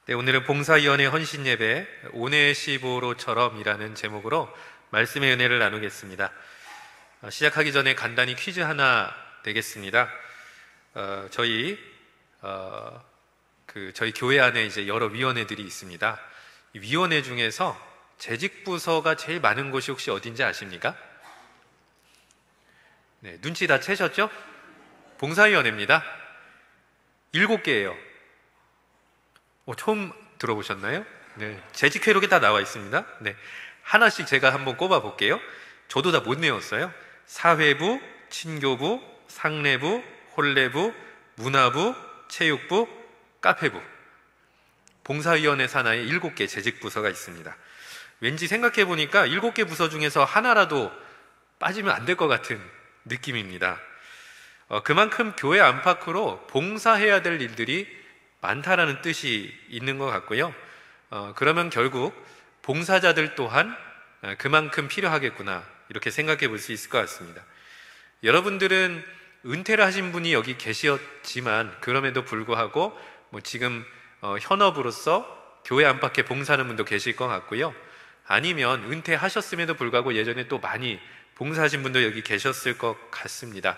네, 오늘은 봉사위원회 헌신예배 오네시보로처럼이라는 제목으로 말씀의 은혜를 나누겠습니다. 시작하기 전에 간단히 퀴즈 하나 내겠습니다. 저희 교회 안에 이제 여러 위원회들이 있습니다. 이 위원회 중에서 재직 부서가 제일 많은 곳이 혹시 어딘지 아십니까? 네, 눈치 다 채셨죠? 봉사위원회입니다. 7개예요. 처음 들어보셨나요? 네, 재직 회록에 다 나와 있습니다. 네, 하나씩 제가 한번 꼽아 볼게요. 저도 다 못 외웠어요. 사회부, 친교부, 상례부, 혼례부, 문화부, 체육부, 카페부. 봉사위원회 산하에 7개 재직 부서가 있습니다. 왠지 생각해 보니까 7개 부서 중에서 하나라도 빠지면 안 될 것 같은 느낌입니다. 그만큼 교회 안팎으로 봉사해야 될 일들이 많다라는 뜻이 있는 것 같고요. 그러면 결국 봉사자들 또한 그만큼 필요하겠구나, 이렇게 생각해 볼 수 있을 것 같습니다. 여러분들은 은퇴를 하신 분이 여기 계셨지만 그럼에도 불구하고 지금 현업으로서 교회 안팎에 봉사하는 분도 계실 것 같고요. 아니면 은퇴하셨음에도 불구하고 예전에 또 많이 봉사하신 분도 여기 계셨을 것 같습니다.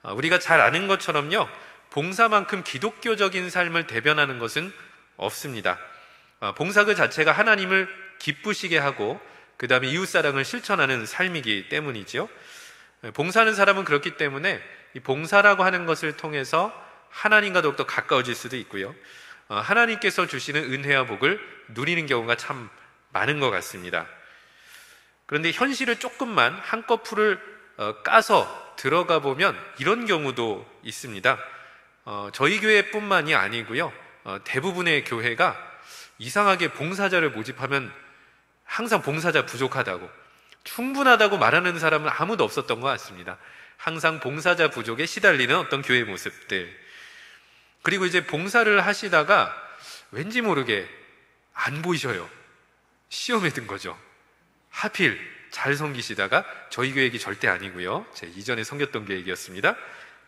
우리가 잘 아는 것처럼요, 봉사만큼 기독교적인 삶을 대변하는 것은 없습니다. 봉사 그 자체가 하나님을 기쁘시게 하고 그 다음에 이웃사랑을 실천하는 삶이기 때문이죠. 봉사하는 사람은 그렇기 때문에 이 봉사라고 하는 것을 통해서 하나님과 더욱더 가까워질 수도 있고요, 하나님께서 주시는 은혜와 복을 누리는 경우가 참 많은 것 같습니다. 그런데 현실을 조금만 한꺼풀을 까서 들어가 보면 이런 경우도 있습니다. 저희 교회뿐만이 아니고요, 대부분의 교회가 이상하게 봉사자를 모집하면 항상 봉사자 부족하다고, 충분하다고 말하는 사람은 아무도 없었던 것 같습니다. 항상 봉사자 부족에 시달리는 어떤 교회 모습들. 그리고 이제 봉사를 하시다가 왠지 모르게 안 보이셔요. 시험에 든 거죠. 하필 잘 섬기시다가, 저희 교회기 절대 아니고요, 제 이전에 섬겼던 교회이었습니다.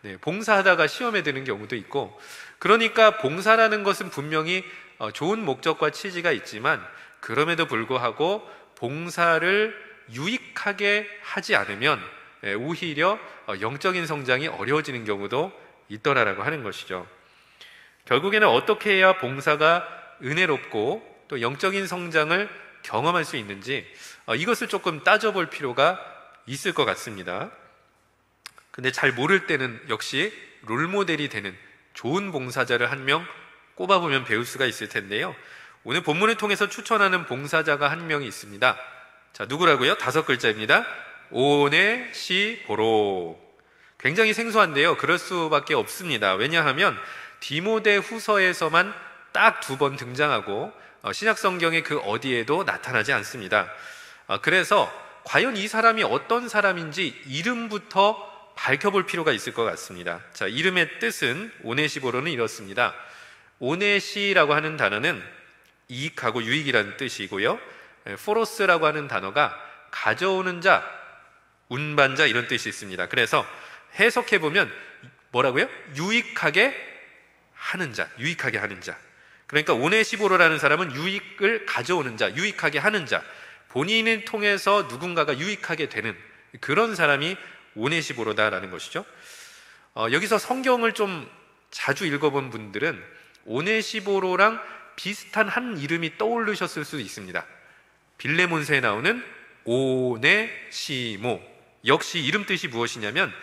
네, 봉사하다가 시험에 드는 경우도 있고, 그러니까 봉사라는 것은 분명히 좋은 목적과 취지가 있지만 그럼에도 불구하고 봉사를 유익하게 하지 않으면 오히려 영적인 성장이 어려워지는 경우도 있더라라고 하는 것이죠. 결국에는 어떻게 해야 봉사가 은혜롭고 또 영적인 성장을 경험할 수 있는지, 이것을 조금 따져볼 필요가 있을 것 같습니다. 근데 잘 모를 때는 역시 롤모델이 되는 좋은 봉사자를 한 명 꼽아보면 배울 수가 있을 텐데요, 오늘 본문을 통해서 추천하는 봉사자가 한 명이 있습니다. 자, 누구라고요? 5글자입니다. 오네시보로. 굉장히 생소한데요, 그럴 수밖에 없습니다. 왜냐하면 디모데 후서에서만 딱 2번 등장하고 신약성경의 그 어디에도 나타나지 않습니다. 그래서 과연 이 사람이 어떤 사람인지 이름부터 밝혀볼 필요가 있을 것 같습니다. 자, 이름의 뜻은 오네시보로는 이렇습니다. 오네시라고 하는 단어는 이익하고 유익이라는 뜻이고요, 포로스라고 하는 단어가 가져오는 자, 운반자, 이런 뜻이 있습니다. 그래서 해석해보면 뭐라고요? 유익하게 하는 자, 유익하게 하는 자. 그러니까 오네시보로라는 사람은 유익을 가져오는 자, 유익하게 하는 자, 본인을 통해서 누군가가 유익하게 되는 그런 사람이 오네시보로다라는 것이죠. 여기서 성경을 좀 자주 읽어본 분들은 오네시보로랑 비슷한 한 이름이 떠오르셨을 수도 있습니다. 빌레몬서에 나오는 오네시모, 역시 이름 뜻이 무엇이냐면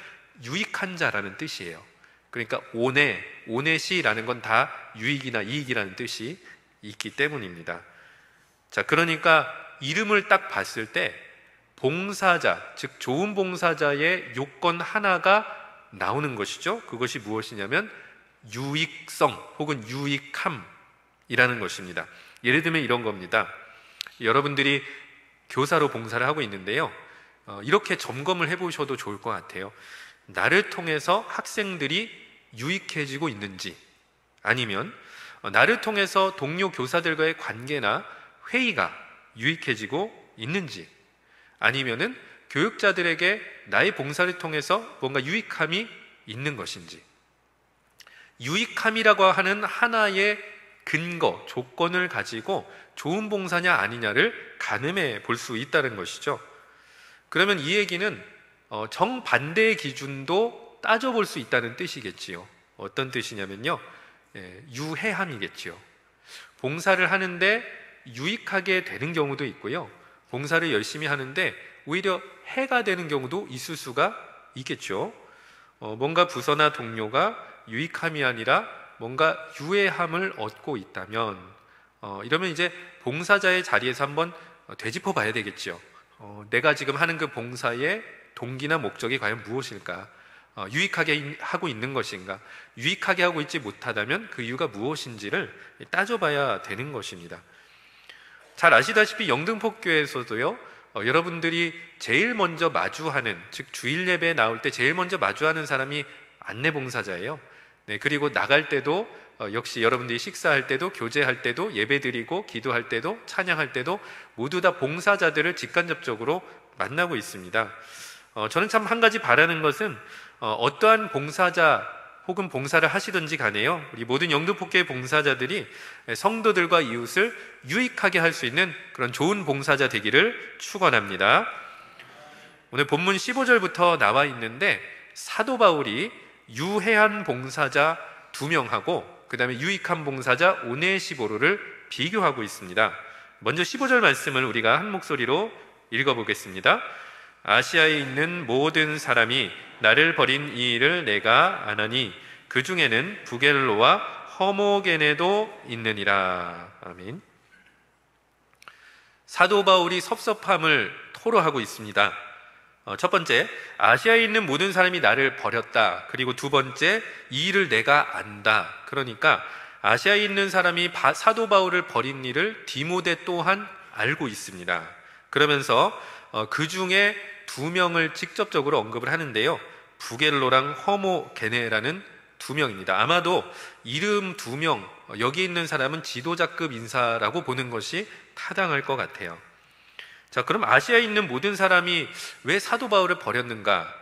유익한 자라는 뜻이에요. 그러니까 오네시라는 건 다 유익이나 이익이라는 뜻이 있기 때문입니다. 자, 그러니까 이름을 딱 봤을 때 봉사자, 즉 좋은 봉사자의 요건 하나가 나오는 것이죠. 그것이 무엇이냐면 유익성 혹은 유익함이라는 것입니다. 예를 들면 이런 겁니다. 여러분들이 교사로 봉사를 하고 있는데요, 이렇게 점검을 해보셔도 좋을 것 같아요. 나를 통해서 학생들이 유익해지고 있는지, 아니면 나를 통해서 동료 교사들과의 관계나 회의가 유익해지고 있는지, 아니면은 교육자들에게 나의 봉사를 통해서 뭔가 유익함이 있는 것인지. 유익함이라고 하는 하나의 근거, 조건을 가지고 좋은 봉사냐 아니냐를 가늠해 볼 수 있다는 것이죠. 그러면 이 얘기는 정반대의 기준도 따져볼 수 있다는 뜻이겠지요. 어떤 뜻이냐면요, 유해함이겠지요. 봉사를 하는데 유익하게 되는 경우도 있고요, 봉사를 열심히 하는데 오히려 해가 되는 경우도 있을 수가 있겠죠. 뭔가 부서나 동료가 유익함이 아니라 뭔가 유해함을 얻고 있다면 이러면 이제 봉사자의 자리에서 한번 되짚어 봐야 되겠죠. 내가 지금 하는 그 봉사의 동기나 목적이 과연 무엇일까? 유익하게 하고 있는 것인가? 유익하게 하고 있지 못하다면 그 이유가 무엇인지를 따져봐야 되는 것입니다. 잘 아시다시피 영등포교회에서도요, 여러분들이 제일 먼저 마주하는, 즉 주일 예배에 나올 때 제일 먼저 마주하는 사람이 안내봉사자예요. 네, 그리고 나갈 때도 역시 여러분들이 식사할 때도, 교제할 때도, 예배드리고 기도할 때도, 찬양할 때도 모두 다 봉사자들을 직간접적으로 만나고 있습니다. 저는 참 한 가지 바라는 것은 어떠한 봉사자 혹은 봉사를 하시든지 간에요, 우리 모든 영등포교회 봉사자들이 성도들과 이웃을 유익하게 할 수 있는 그런 좋은 봉사자 되기를 축원합니다. 오늘 본문 15절부터 나와 있는데 사도 바울이 유해한 봉사자 2명하고 그 다음에 유익한 봉사자 오네시보로를 비교하고 있습니다. 먼저 15절 말씀을 우리가 한 목소리로 읽어보겠습니다. 아시아에 있는 모든 사람이 나를 버린 이 일을 내가 아나니 그 중에는 부겔로와 허모게네도 있느니라. 아멘. 사도 바울이 섭섭함을 토로하고 있습니다. 첫 번째, 아시아에 있는 모든 사람이 나를 버렸다. 그리고 두 번째, 이 일을 내가 안다. 그러니까 아시아에 있는 사람이 사도 바울을 버린 일을 디모데 또한 알고 있습니다. 그러면서 그 중에 2명을 직접적으로 언급을 하는데요, 부겔로랑 허모게네라는 2명입니다. 아마도 이름 2명, 여기 있는 사람은 지도자급 인사라고 보는 것이 타당할 것 같아요. 자, 그럼 아시아에 있는 모든 사람이 왜 사도 바울을 버렸는가?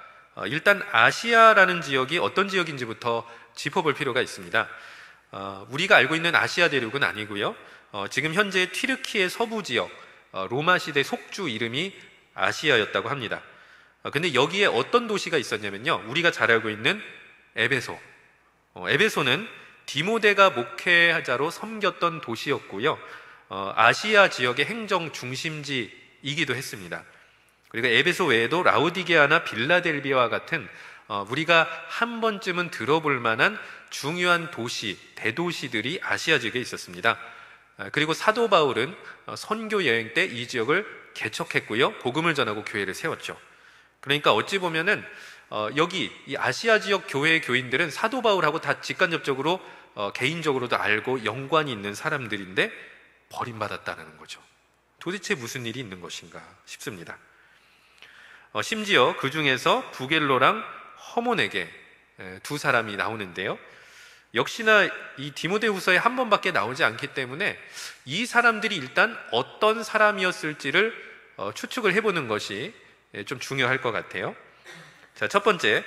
일단 아시아라는 지역이 어떤 지역인지부터 짚어볼 필요가 있습니다. 우리가 알고 있는 아시아 대륙은 아니고요, 지금 현재 튀르키의 서부 지역, 로마 시대 속주 이름이 아시아였다고 합니다. 근데 여기에 어떤 도시가 있었냐면요, 우리가 잘 알고 있는 에베소. 에베소는 디모데가 목회자로 섬겼던 도시였고요, 아시아 지역의 행정 중심지이기도 했습니다. 그리고 에베소 외에도 라우디게아나 빌라델비아와 같은 우리가 한 번쯤은 들어볼 만한 중요한 도시, 대도시들이 아시아 지역에 있었습니다. 그리고 사도 바울은 선교 여행 때 이 지역을 개척했고요, 복음을 전하고 교회를 세웠죠. 그러니까 어찌 보면은 여기 이 아시아 지역 교회의 교인들은 사도 바울하고 다 직간접적으로 개인적으로도 알고 연관이 있는 사람들인데 버림받았다는 거죠. 도대체 무슨 일이 있는 것인가 싶습니다. 심지어 그 중에서 부겔로랑 허몬에게 2 사람이 나오는데요, 역시나 이 디모데후서에 한 번밖에 나오지 않기 때문에 이 사람들이 일단 어떤 사람이었을지를 추측을 해보는 것이 좀 중요할 것 같아요. 자, 첫 번째,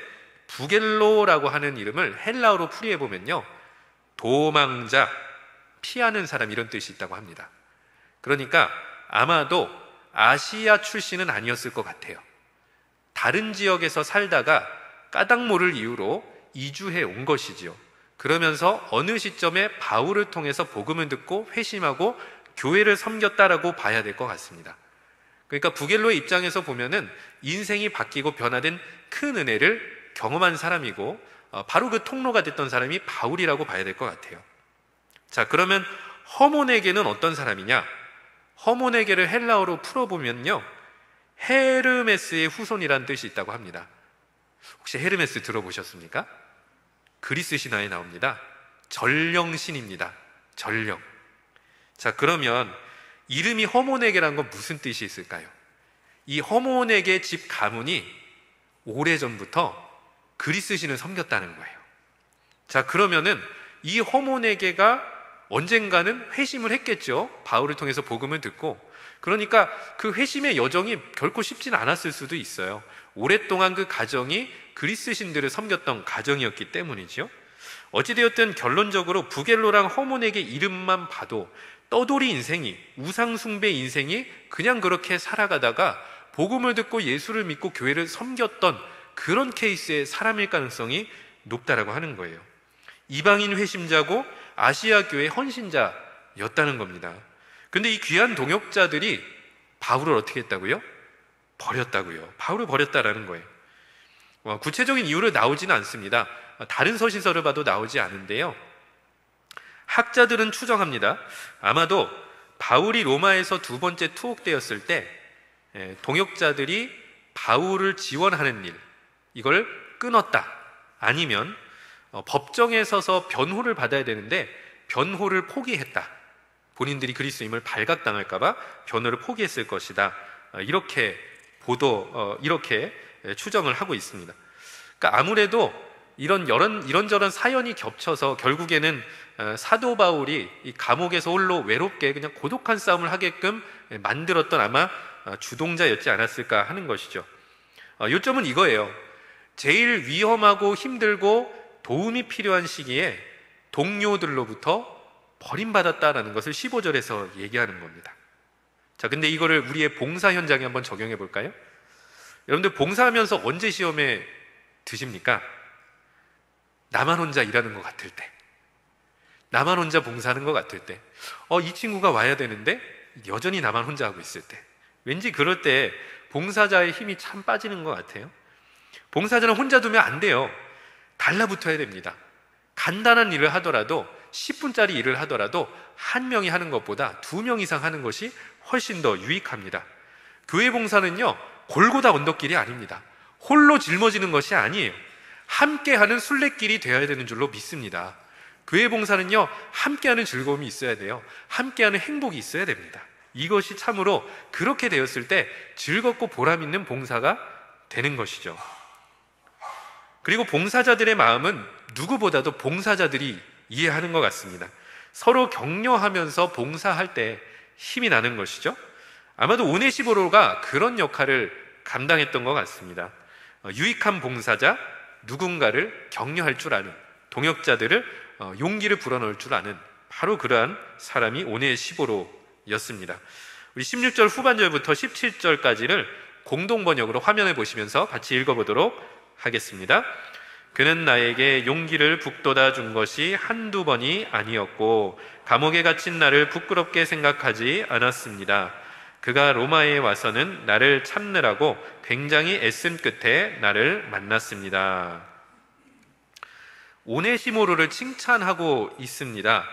부겔로라고 하는 이름을 헬라어로 풀이해보면요, 도망자, 피하는 사람, 이런 뜻이 있다고 합니다. 그러니까 아마도 아시아 출신은 아니었을 것 같아요. 다른 지역에서 살다가 까닭 모를 이유로 이주해 온 것이지요. 그러면서 어느 시점에 바울을 통해서 복음을 듣고 회심하고 교회를 섬겼다라고 봐야 될 것 같습니다. 그러니까 부겔로의 입장에서 보면은 인생이 바뀌고 변화된 큰 은혜를 경험한 사람이고 바로 그 통로가 됐던 사람이 바울이라고 봐야 될 것 같아요. 자, 그러면 허몬에게는 어떤 사람이냐? 허몬에게를 헬라어로 풀어보면요, 헤르메스의 후손이라는 뜻이 있다고 합니다. 혹시 헤르메스 들어보셨습니까? 그리스 신화에 나옵니다. 전령신입니다. 전령. 자, 그러면 이름이 허몬에게란 건 무슨 뜻이 있을까요? 이 허몬에게 집 가문이 오래전부터 그리스 신을 섬겼다는 거예요. 자, 그러면은 이 허몬에게가 언젠가는 회심을 했겠죠. 바울을 통해서 복음을 듣고. 그러니까 그 회심의 여정이 결코 쉽진 않았을 수도 있어요. 오랫동안 그 가정이 그리스 신들을 섬겼던 가정이었기 때문이죠. 어찌되었든 결론적으로 부겔로랑 허몬에게 이름만 봐도 떠돌이 인생이, 우상숭배 인생이 그냥 그렇게 살아가다가 복음을 듣고 예수를 믿고 교회를 섬겼던 그런 케이스의 사람일 가능성이 높다라고 하는 거예요. 이방인 회심자고 아시아 교회 헌신자였다는 겁니다. 근데 이 귀한 동역자들이 바울을 어떻게 했다고요? 버렸다고요. 바울을 버렸다라는 거예요. 구체적인 이유를 나오지는 않습니다. 다른 서신서를 봐도 나오지 않은데요, 학자들은 추정합니다. 아마도 바울이 로마에서 두 번째 투옥되었을 때 동역자들이 바울을 지원하는 일, 이걸 끊었다. 아니면 법정에 서서 변호를 받아야 되는데 변호를 포기했다. 본인들이 그리스도임을 발각당할까봐 변호를 포기했을 것이다. 이렇게 이렇게 추정을 하고 있습니다. 그러니까 아무래도 이런저런 사연이 겹쳐서 결국에는 사도 바울이 이 감옥에서 홀로 외롭게 그냥 고독한 싸움을 하게끔 만들었던 아마 주동자였지 않았을까 하는 것이죠. 요점은 이거예요. 제일 위험하고 힘들고 도움이 필요한 시기에 동료들로부터 버림받았다라는 것을 15절에서 얘기하는 겁니다. 자, 근데 이거를 우리의 봉사 현장에 한번 적용해 볼까요? 여러분들 봉사하면서 언제 시험에 드십니까? 나만 혼자 일하는 것 같을 때, 나만 혼자 봉사하는 것 같을 때, 이 친구가 와야 되는데 여전히 나만 혼자 하고 있을 때, 왠지 그럴 때 봉사자의 힘이 참 빠지는 것 같아요. 봉사자는 혼자 두면 안 돼요. 달라붙어야 됩니다. 간단한 일을 하더라도 10분짜리 일을 하더라도 한 명이 하는 것보다 2명 이상 하는 것이 훨씬 더 유익합니다. 교회 봉사는요, 골고다 언덕길이 아닙니다. 홀로 짊어지는 것이 아니에요. 함께하는 순례길이 되어야 되는 줄로 믿습니다. 교회 봉사는요, 함께하는 즐거움이 있어야 돼요. 함께하는 행복이 있어야 됩니다. 이것이 참으로 그렇게 되었을 때 즐겁고 보람 있는 봉사가 되는 것이죠. 그리고 봉사자들의 마음은 누구보다도 봉사자들이 이해하는 것 같습니다. 서로 격려하면서 봉사할 때 힘이 나는 것이죠. 아마도 오네시보로가 그런 역할을 감당했던 것 같습니다. 유익한 봉사자, 누군가를 격려할 줄 아는, 동역자들을 용기를 불어넣을 줄 아는 바로 그러한 사람이 오네시보로였습니다. 우리 16절 후반절부터 17절까지를 공동번역으로 화면에 보시면서 같이 읽어보도록 하겠습니다. 그는 나에게 용기를 북돋아 준 것이 한두 번이 아니었고 감옥에 갇힌 나를 부끄럽게 생각하지 않았습니다. 그가 로마에 와서는 나를 찾느라고 굉장히 애쓴 끝에 나를 만났습니다. 오네시모로를 칭찬하고 있습니다.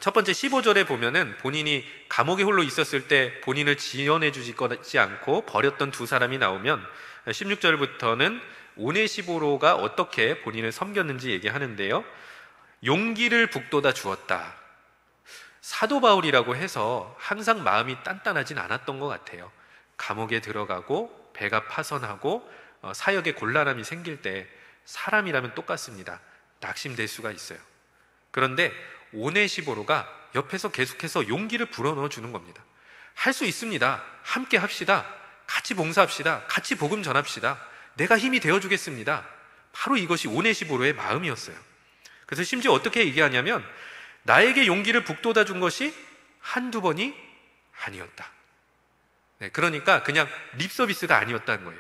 첫 번째 15절에 보면은 본인이 감옥에 홀로 있었을 때 본인을 지원해 주지 않고 버렸던 두 사람이 나오면 16절부터는 오네시보로가 어떻게 본인을 섬겼는지 얘기하는데요, 용기를 북돋아 주었다. 사도 바울이라고 해서 항상 마음이 단단하진 않았던 것 같아요. 감옥에 들어가고 배가 파선하고 사역에 곤란함이 생길 때 사람이라면 똑같습니다. 낙심될 수가 있어요. 그런데 오네시보로가 옆에서 계속해서 용기를 불어넣어 주는 겁니다. 할 수 있습니다. 함께 합시다. 같이 봉사합시다. 같이 복음 전합시다. 내가 힘이 되어주겠습니다. 바로 이것이 오네시보로의 마음이었어요. 그래서 심지어 어떻게 얘기하냐면 나에게 용기를 북돋아 준 것이 한두 번이 아니었다. 네, 그러니까 그냥 립서비스가 아니었다는 거예요.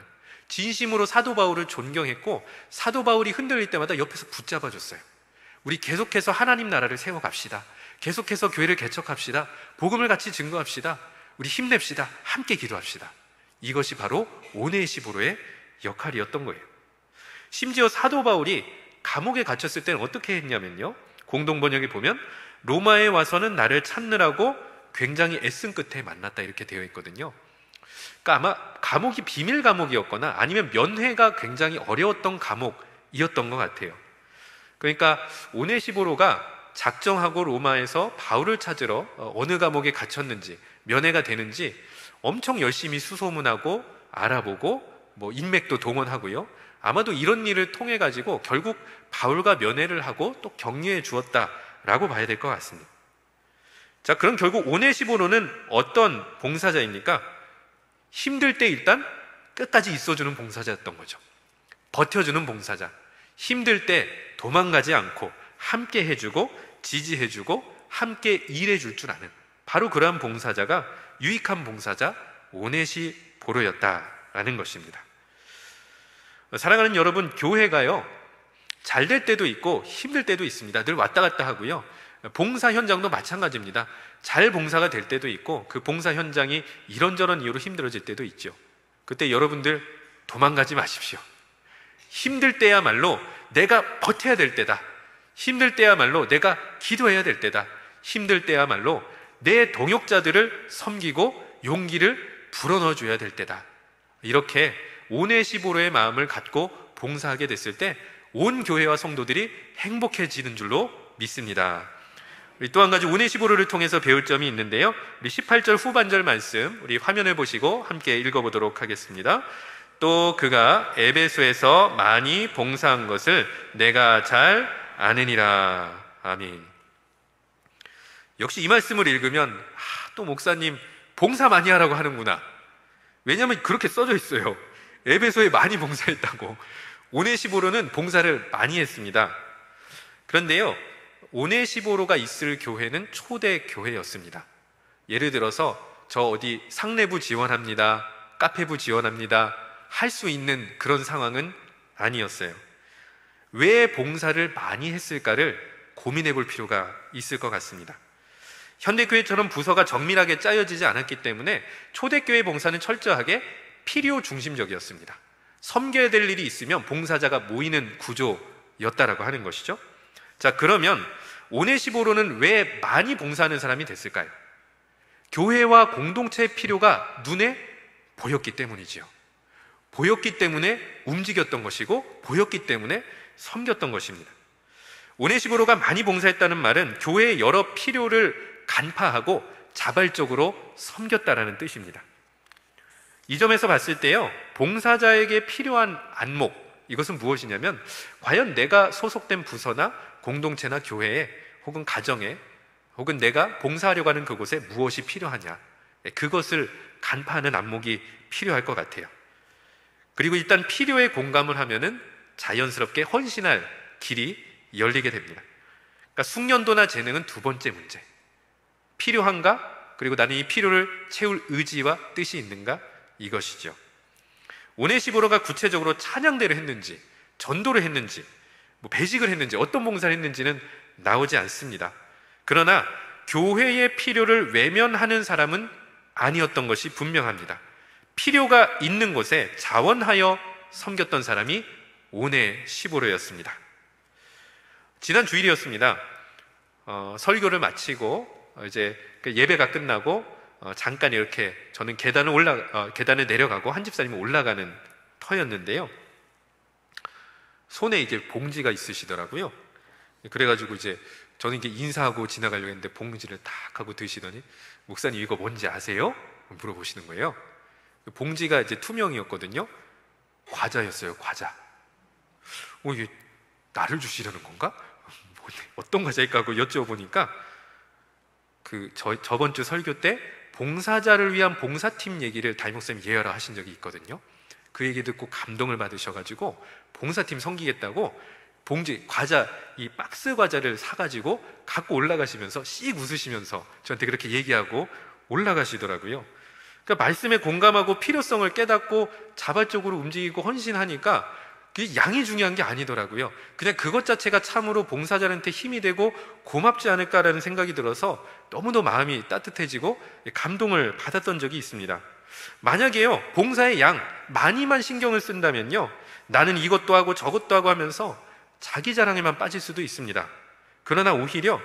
진심으로 사도 바울을 존경했고 사도 바울이 흔들릴 때마다 옆에서 붙잡아 줬어요. 우리 계속해서 하나님 나라를 세워갑시다. 계속해서 교회를 개척합시다. 복음을 같이 증거합시다. 우리 힘냅시다. 함께 기도합시다. 이것이 바로 오네시보로의 역할이었던 거예요. 심지어 사도 바울이 감옥에 갇혔을 때는 어떻게 했냐면요, 공동번역에 보면 로마에 와서는 나를 찾느라고 굉장히 애쓴 끝에 만났다 이렇게 되어 있거든요. 그러니까 아마 감옥이 비밀 감옥이었거나 아니면 면회가 굉장히 어려웠던 감옥이었던 것 같아요. 그러니까 오네시보로가 작정하고 로마에서 바울을 찾으러 어느 감옥에 갇혔는지 면회가 되는지 엄청 열심히 수소문하고 알아보고 인맥도 동원하고요. 아마도 이런 일을 통해 가지고 결국 바울과 면회를 하고 또 격려해 주었다라고 봐야 될 것 같습니다. 자, 그럼 결국 오네시보로는 어떤 봉사자입니까? 힘들 때 일단 끝까지 있어주는 봉사자였던 거죠. 버텨주는 봉사자. 힘들 때 도망가지 않고 함께 해주고 지지해주고 함께 일해줄 줄 아는 바로 그러한 봉사자가 유익한 봉사자 오네시보로였다라는 것입니다. 사랑하는 여러분, 교회가요 잘 될 때도 있고 힘들 때도 있습니다. 늘 왔다 갔다 하고요. 봉사 현장도 마찬가지입니다. 잘 봉사가 될 때도 있고 그 봉사 현장이 이런저런 이유로 힘들어질 때도 있죠. 그때 여러분들 도망가지 마십시오. 힘들 때야말로 내가 버텨야 될 때다. 힘들 때야말로 내가 기도해야 될 때다. 힘들 때야말로 내 동역자들을 섬기고 용기를 불어넣어줘야 될 때다. 이렇게 오네시보로의 마음을 갖고 봉사하게 됐을 때 온 교회와 성도들이 행복해지는 줄로 믿습니다. 우리 또 한 가지 오네시보로를 통해서 배울 점이 있는데요. 우리 18절 후반절 말씀 우리 화면을 보시고 함께 읽어보도록 하겠습니다. 또 그가 에베소에서 많이 봉사한 것을 내가 잘 아느니라. 아멘. 역시 이 말씀을 읽으면 또 목사님 봉사 많이 하라고 하는구나. 왜냐하면 그렇게 써져 있어요. 에베소에 많이 봉사했다고. 오네시보로는 봉사를 많이 했습니다. 그런데요, 오네시보로가 있을 교회는 초대 교회였습니다. 예를 들어서 저 어디 상내부 지원합니다, 카페부 지원합니다 할 수 있는 그런 상황은 아니었어요. 왜 봉사를 많이 했을까를 고민해 볼 필요가 있을 것 같습니다. 현대교회처럼 부서가 정밀하게 짜여지지 않았기 때문에 초대교회 봉사는 철저하게 필요 중심적이었습니다. 섬겨야 될 일이 있으면 봉사자가 모이는 구조였다라고 하는 것이죠. 자, 그러면 오네시보로는 왜 많이 봉사하는 사람이 됐을까요? 교회와 공동체의 필요가 눈에 보였기 때문이지요. 보였기 때문에 움직였던 것이고 보였기 때문에 섬겼던 것입니다. 오네시보로가 많이 봉사했다는 말은 교회의 여러 필요를 간파하고 자발적으로 섬겼다라는 뜻입니다. 이 점에서 봤을 때요, 봉사자에게 필요한 안목, 이것은 무엇이냐면 과연 내가 소속된 부서나 공동체나 교회에 혹은 가정에 혹은 내가 봉사하려고 하는 그곳에 무엇이 필요하냐, 그것을 간파하는 안목이 필요할 것 같아요. 그리고 일단 필요에 공감을 하면은 자연스럽게 헌신할 길이 열리게 됩니다. 그러니까 숙련도나 재능은 두 번째 문제. 필요한가? 그리고 나는 이 필요를 채울 의지와 뜻이 있는가? 이것이죠. 오네시보로가 구체적으로 찬양대를 했는지, 전도를 했는지, 배식을 했는지, 어떤 봉사를 했는지는 나오지 않습니다. 그러나 교회의 필요를 외면하는 사람은 아니었던 것이 분명합니다. 필요가 있는 곳에 자원하여 섬겼던 사람이 오네시보로였습니다. 지난 주일이었습니다. 설교를 마치고 이제 예배가 끝나고 잠깐 이렇게 저는 계단을 내려가고 한 집사님은 올라가는 터였는데요. 손에 이제 봉지가 있으시더라고요. 그래가지고 이제 저는 이게 인사하고 지나가려고 했는데 봉지를 탁 하고 드시더니 목사님 이거 뭔지 아세요? 물어보시는 거예요. 봉지가 이제 투명이었거든요. 과자였어요, 과자. 이게 나를 주시려는 건가? 어떤 과자일까 하고 여쭤보니까 저번 주 설교 때 봉사자를 위한 봉사팀 얘기를 담임목사님이 예열을 하신 적이 있거든요. 그 얘기 듣고 감동을 받으셔가지고 봉사팀 섬기겠다고 봉지, 과자, 이 박스 과자를 사가지고 갖고 올라가시면서 씩 웃으시면서 저한테 그렇게 얘기하고 올라가시더라고요. 그러니까 말씀에 공감하고 필요성을 깨닫고 자발적으로 움직이고 헌신하니까 그게 양이 중요한 게 아니더라고요. 그냥 그것 자체가 참으로 봉사자한테 힘이 되고 고맙지 않을까라는 생각이 들어서 너무도 마음이 따뜻해지고 감동을 받았던 적이 있습니다. 만약에요, 봉사의 양 많이만 신경을 쓴다면요, 나는 이것도 하고 저것도 하고 하면서 자기 자랑에만 빠질 수도 있습니다. 그러나 오히려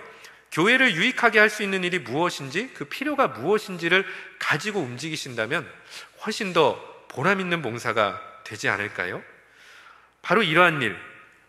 교회를 유익하게 할 수 있는 일이 무엇인지, 그 필요가 무엇인지를 가지고 움직이신다면 훨씬 더 보람 있는 봉사가 되지 않을까요? 바로 이러한 일,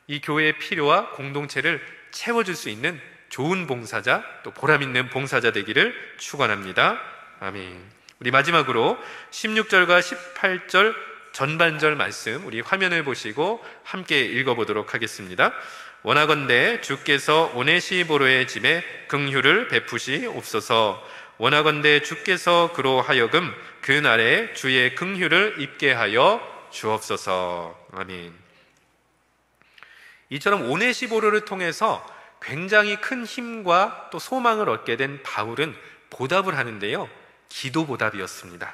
이 교회의 필요와 공동체를 채워줄 수 있는 좋은 봉사자, 또 보람 있는 봉사자 되기를 축원합니다. 아멘. 우리 마지막으로 16절과 18절 전반절 말씀 우리 화면을 보시고 함께 읽어보도록 하겠습니다. 원하건대 주께서 오네시보로의 집에 긍휼을 베푸시옵소서. 원하건대 주께서 그로 하여금 그 날에 주의 긍휼을 입게 하여 주옵소서. 아멘. 이처럼 오네시보로를 통해서 굉장히 큰 힘과 또 소망을 얻게 된 바울은 보답을 하는데요, 기도 보답이었습니다.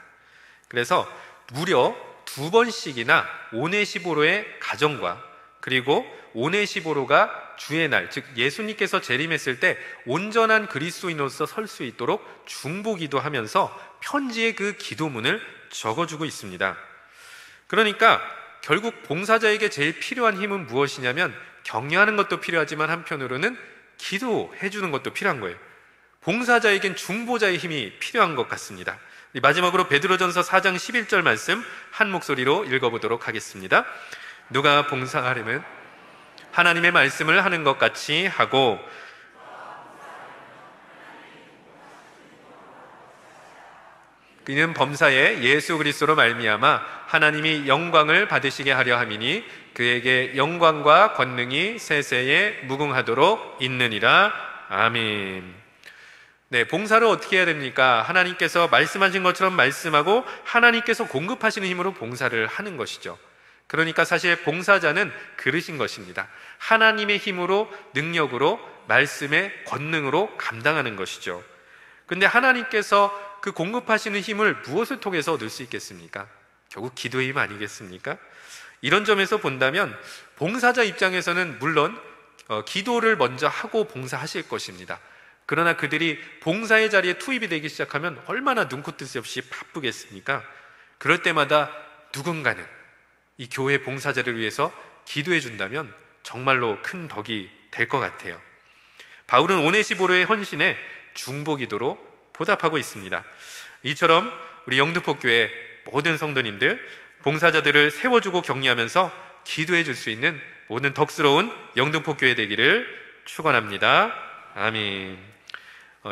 그래서 무려 2번씩이나 오네시보로의 가정과 그리고 오네시보로가 주의 날, 즉 예수님께서 재림했을 때 온전한 그리스도인으로서 설 수 있도록 중보기도 하면서 편지에 그 기도문을 적어주고 있습니다. 그러니까 결국 봉사자에게 제일 필요한 힘은 무엇이냐면 격려하는 것도 필요하지만 한편으로는 기도해 주는 것도 필요한 거예요. 봉사자에겐 중보자의 힘이 필요한 것 같습니다. 마지막으로 베드로전서 4장 11절 말씀 한 목소리로 읽어보도록 하겠습니다. 누가 봉사하려면 하나님의 말씀을 하는 것 같이 하고 그는 범사에 예수 그리스도로 말미암아 하나님이 영광을 받으시게 하려 함이니 그에게 영광과 권능이 세세에 무궁하도록 있느니라. 아멘. 네, 봉사를 어떻게 해야 됩니까? 하나님께서 말씀하신 것처럼 말씀하고 하나님께서 공급하시는 힘으로 봉사를 하는 것이죠. 그러니까 사실 봉사자는 그러신 것입니다. 하나님의 힘으로, 능력으로, 말씀의 권능으로 감당하는 것이죠. 근데 하나님께서 그 공급하시는 힘을 무엇을 통해서 얻을 수 있겠습니까? 결국 기도의 힘 아니겠습니까? 이런 점에서 본다면 봉사자 입장에서는 물론 기도를 먼저 하고 봉사하실 것입니다. 그러나 그들이 봉사의 자리에 투입이 되기 시작하면 얼마나 눈코뜰 없이 바쁘겠습니까? 그럴 때마다 누군가는 이 교회 봉사자를 위해서 기도해 준다면 정말로 큰 덕이 될 것 같아요. 바울은 오네시보로의 헌신에 중보기도로 보답하고 있습니다. 이처럼 우리 영등포교회 모든 성도님들 봉사자들을 세워주고 격려하면서 기도해 줄 수 있는 모든 덕스러운 영등포교회 되기를 축원합니다. 아멘.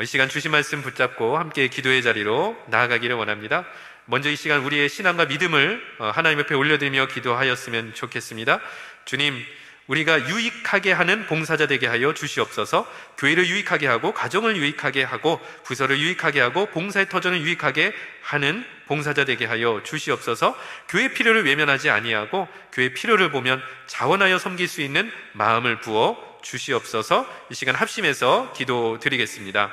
이 시간 주신 말씀 붙잡고 함께 기도의 자리로 나아가기를 원합니다. 먼저 이 시간 우리의 신앙과 믿음을 하나님 옆에 올려드리며 기도하였으면 좋겠습니다. 주님, 우리가 유익하게 하는 봉사자 되게 하여 주시옵소서. 교회를 유익하게 하고 가정을 유익하게 하고 부서를 유익하게 하고 봉사의 터전을 유익하게 하는 봉사자 되게 하여 주시옵소서. 교회 필요를 외면하지 아니하고 교회 필요를 보면 자원하여 섬길 수 있는 마음을 부어 주시옵소서. 이 시간 합심해서 기도드리겠습니다.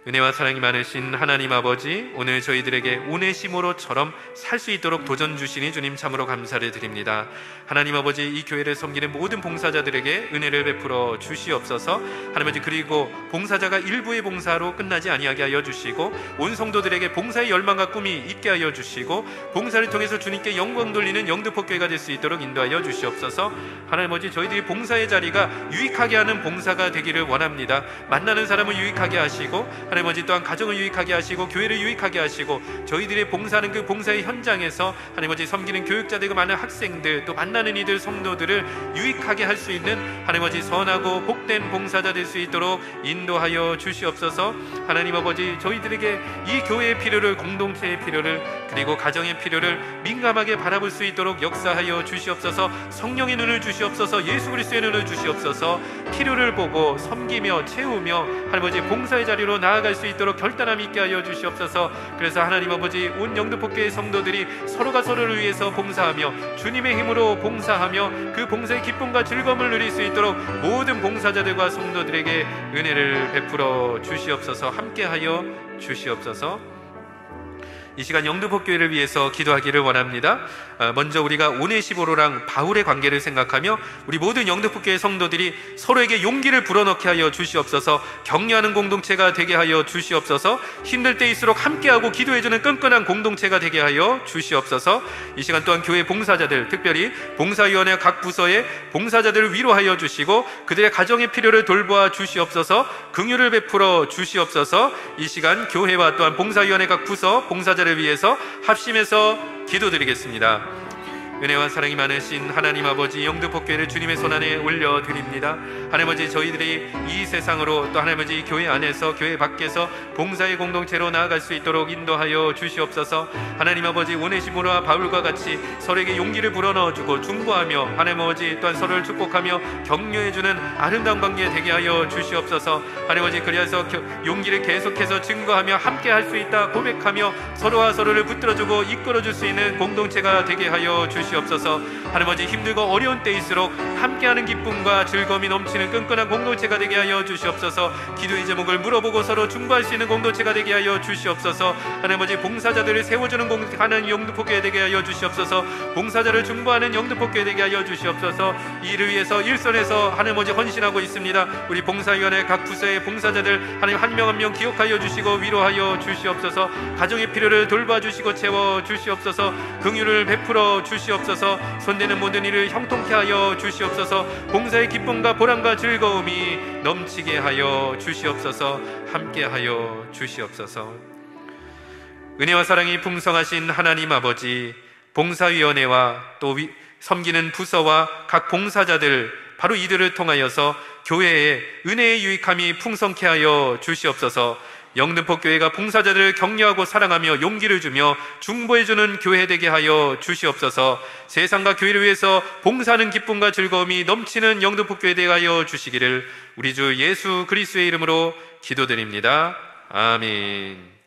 은혜와 사랑이 많으신 하나님 아버지, 오늘 저희들에게 오네시모로처럼 살 수 있도록 도전 주시니 주님 참으로 감사를 드립니다. 하나님 아버지, 이 교회를 섬기는 모든 봉사자들에게 은혜를 베풀어 주시옵소서. 하나님 아버지, 그리고 봉사자가 일부의 봉사로 끝나지 아니하게 하여 주시고 온 성도들에게 봉사의 열망과 꿈이 있게 하여 주시고 봉사를 통해서 주님께 영광 돌리는 영등포교회가 될 수 있도록 인도하여 주시옵소서. 하나님 아버지, 저희들이 봉사의 자리가 유익하게 하는 봉사가 되기를 원합니다. 만나는 사람을 유익하게 하시고 하나님 아버지, 또한 가정을 유익하게 하시고 교회를 유익하게 하시고 저희들이 봉사하는 그 봉사의 현장에서 하나님 아버지 섬기는 교육자들과 많은 학생들 또 만나는 이들 성도들을 유익하게 할 수 있는 하나님 아버지 선하고 복된 봉사자 될 수 있도록 인도하여 주시옵소서. 하나님 아버지, 저희들에게 이 교회의 필요를, 공동체의 필요를, 그리고 가정의 필요를 민감하게 바라볼 수 있도록 역사하여 주시옵소서. 성령의 눈을 주시옵소서. 예수 그리스도의 눈을 주시옵소서. 필요를 보고 섬기며 채우며 하나님 아버지 봉사의 자리로 나아갈 수 있도록 결단함 있게 하여 주시옵소서. 그래서 하나님 아버지, 온 영등포교회 성도들이 서로가 서로를 위해서 봉사하며 주님의 힘으로 봉사하며 그 봉사의 기쁨과 즐거움을 누릴 수 있도록 모든 봉사자들과 성도들에게 은혜를 베풀어 주시옵소서. 함께하여 주시옵소서. 이 시간 영등포교회를 위해서 기도하기를 원합니다. 먼저 우리가 오네시보로랑 바울의 관계를 생각하며 우리 모든 영등포교회 성도들이 서로에게 용기를 불어넣게 하여 주시옵소서. 격려하는 공동체가 되게 하여 주시옵소서. 힘들 때일수록 함께하고 기도해주는 끈끈한 공동체가 되게 하여 주시옵소서. 이 시간 또한 교회 봉사자들, 특별히 봉사위원회 각 부서의 봉사자들을 위로하여 주시고 그들의 가정의 필요를 돌보아 주시옵소서. 긍휼을 베풀어 주시옵소서. 이 시간 교회와 또한 봉사위원회 각 부서 봉사자를 위해서 합심해서 기도드리겠습니다. 은혜와 사랑이 많으신 하나님 아버지, 영등포교회를 주님의 손안에 올려드립니다. 하나님 아버지, 저희들이 이 세상으로 또 하나님 아버지 교회 안에서 교회 밖에서 봉사의 공동체로 나아갈 수 있도록 인도하여 주시옵소서. 하나님 아버지, 오네시모로와 바울과 같이 서로에게 용기를 불어넣어주고 중보하며 하나님 아버지 또한 서로를 축복하며 격려해주는 아름다운 관계 되게 하여 주시옵소서. 하나님 아버지, 그래서 용기를 계속해서 증거하며 함께 할 수 있다 고백하며 서로와 서로를 붙들어주고 이끌어줄 수 있는 공동체가 되게 하여 주시옵소서. 주시옵소서. 하나님 아버지, 힘들고 어려운 때일수록 함께하는 기쁨과 즐거움이 넘치는 끈끈한 공동체가 되게 하여 주시옵소서. 기도의 제목을 물어보고 서로 중보할 수 있는 공동체가 되게 하여 주시옵소서. 하나님 아버지, 봉사자들을 세워주는 하는 영등포교회 되게 하여 주시옵소서. 봉사자를 중보하는 영등포교회 되게 하여 주시옵소서. 이를 위해서 일선에서 하나님 아버지 헌신하고 있습니다. 우리 봉사위원회 각 부서의 봉사자들 하나님 한 명 한 명 기억하여 주시고 위로하여 주시옵소서. 가정의 필요를 돌봐주시고 채워 주시옵소서. 긍휼을 베풀어 주시옵소서. 손대는 모든 일을 형통케 하여 주시옵소서. 봉사의 기쁨과 보람과 즐거움이 넘치게 하여 주시옵소서. 함께하여 주시옵소서. 은혜와 사랑이 풍성하신 하나님 아버지, 봉사위원회와 또 섬기는 부서와 각 봉사자들, 바로 이들을 통하여서 교회에 은혜의 유익함이 풍성케 하여 주시옵소서. 영등포교회가 봉사자들을 격려하고 사랑하며 용기를 주며 중보해주는 교회 되게 하여 주시옵소서. 세상과 교회를 위해서 봉사하는 기쁨과 즐거움이 넘치는 영등포교회 되게 하여 주시기를 우리 주 예수 그리스도의 이름으로 기도드립니다. 아멘.